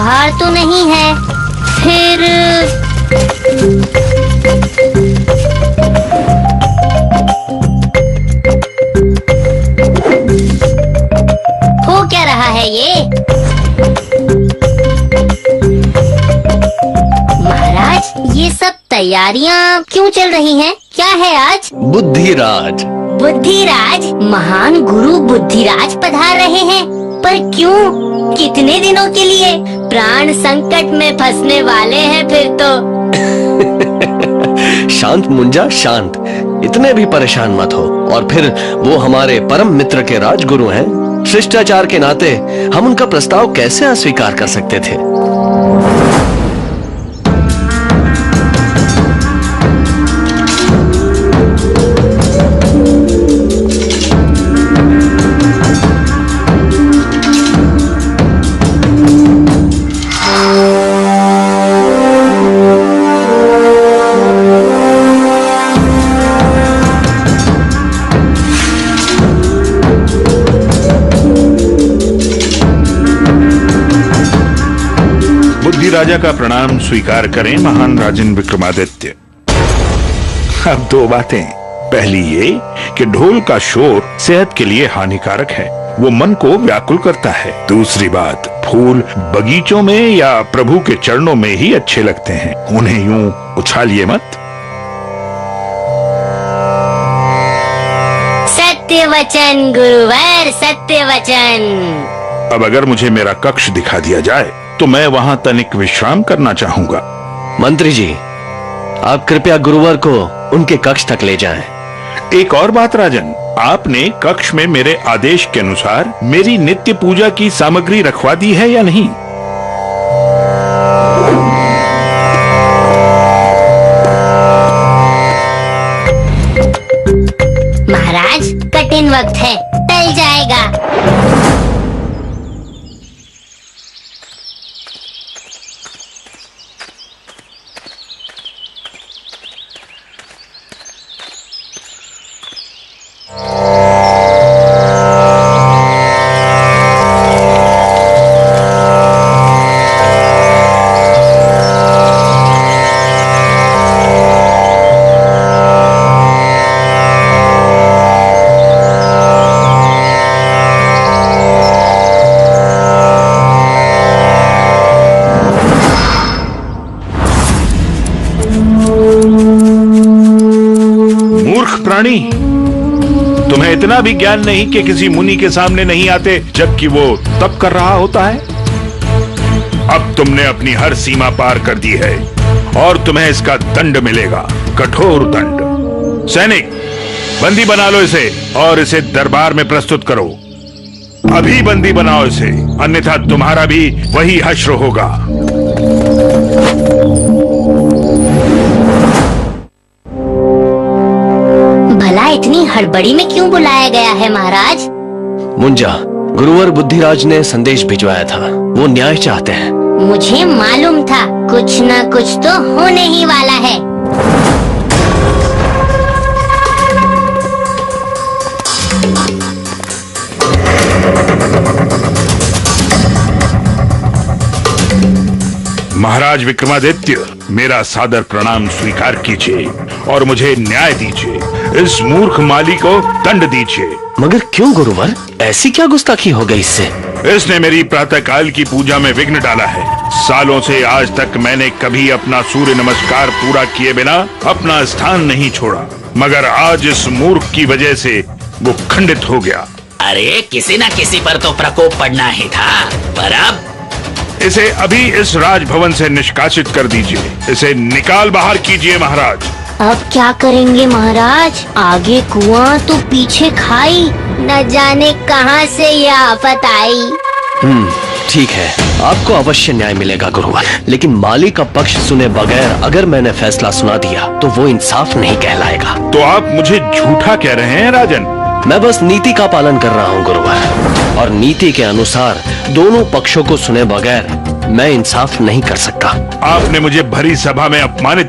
त्योहार तो नहीं है, फिर हो क्या रहा है ये? महाराज, ये सब तैयारियां क्यों चल रही हैं? क्या है आज? बुद्धिराज। बुद्धिराज? महान गुरु बुद्धिराज पधार रहे हैं, पर क्यों? कितने दिनों के लिए? प्राण संकट में फंसने वाले हैं फिर तो। शांत मुंजा, शांत। इतने भी परेशान मत हो। और फिर वो हमारे परम मित्र के राजगुरु हैं। शिष्टाचार के नाते हम उनका प्रस्ताव कैसे अस्वीकार कर सकते थे? राजा का प्रणाम स्वीकार करें महान राजन विक्रमादित्य। अब दो बातें। पहली ये कि ढोल का शोर सेहत के लिए हानिकारक है, वो मन को व्याकुल करता है। दूसरी बात, फूल बगीचों में या प्रभु के चरणों में ही अच्छे लगते हैं, उन्हें यूं उछालिए मत। सत्य वचन गुरुवर, सत्य वचन। अब अगर मुझे मेरा कक्ष दिखा दिया जाए तो मैं वहां तनिक विश्राम करना चाहूंगा। मंत्री जी, आप कृपया गुरुवर को उनके कक्ष तक ले जाएं। एक और बात राजन, आपने कक्ष में मेरे आदेश के अनुसार मेरी नित्य पूजा की सामग्री रखवा दी है या नहीं? महाराज, कठिन वक्त है, टल जाएगा। प्राणी, तुम्हें इतना भी ज्ञान नहीं कि किसी मुनि के सामने नहीं आते जबकि वो तप कर रहा होता है? अब तुमने अपनी हर सीमा पार कर दी है और तुम्हें इसका दंड मिलेगा, कठोर दंड। सैनिक, बंदी बना लो इसे और इसे दरबार में प्रस्तुत करो। अभी बंदी बनाओ इसे, अन्यथा तुम्हारा भी वही हश्र होगा। इतनी हड़बड़ी में क्यों बुलाया गया है महाराज? मुंजा, गुरुवर बुद्धिराज ने संदेश भिजवाया था, वो न्याय चाहते हैं। मुझे मालूम था कुछ न कुछ तो होने ही वाला है। महाराज विक्रमादित्य, मेरा सादर प्रणाम स्वीकार कीजिए और मुझे न्याय दीजिए। इस मूर्ख माली को दंड दीजिए। मगर क्यों गुरुवर? ऐसी क्या गुस्ताखी हो गई इससे? इसने मेरी प्रातःकाल की पूजा में विघ्न डाला है। सालों से आज तक मैंने कभी अपना सूर्य नमस्कार पूरा किए बिना अपना स्थान नहीं छोड़ा, मगर आज इस मूर्ख की वजह से वो खंडित हो गया। अरे किसी न किसी पर तो प्रकोप पड़ना ही था, पर अब इसे अभी इस राजभवन से निष्कासित कर दीजिए। इसे निकाल बाहर कीजिए महाराज। अब क्या करेंगे महाराज? आगे कुआं तो पीछे खाई, न जाने कहां से यह आफत आई। ठीक है, आपको अवश्य न्याय मिलेगा गुरुवर, लेकिन माली का पक्ष सुने बगैर अगर मैंने फैसला सुना दिया तो वो इंसाफ नहीं कहलाएगा। तो आप मुझे झूठा कह रहे हैं राजन? मैं बस नीति का पालन कर रहा हूँ गुरुवर, और नीति के अनुसार दोनों पक्षों को सुने बगैर मैं इंसाफ नहीं कर सकता। आपने मुझे भरी सभा में अपमानित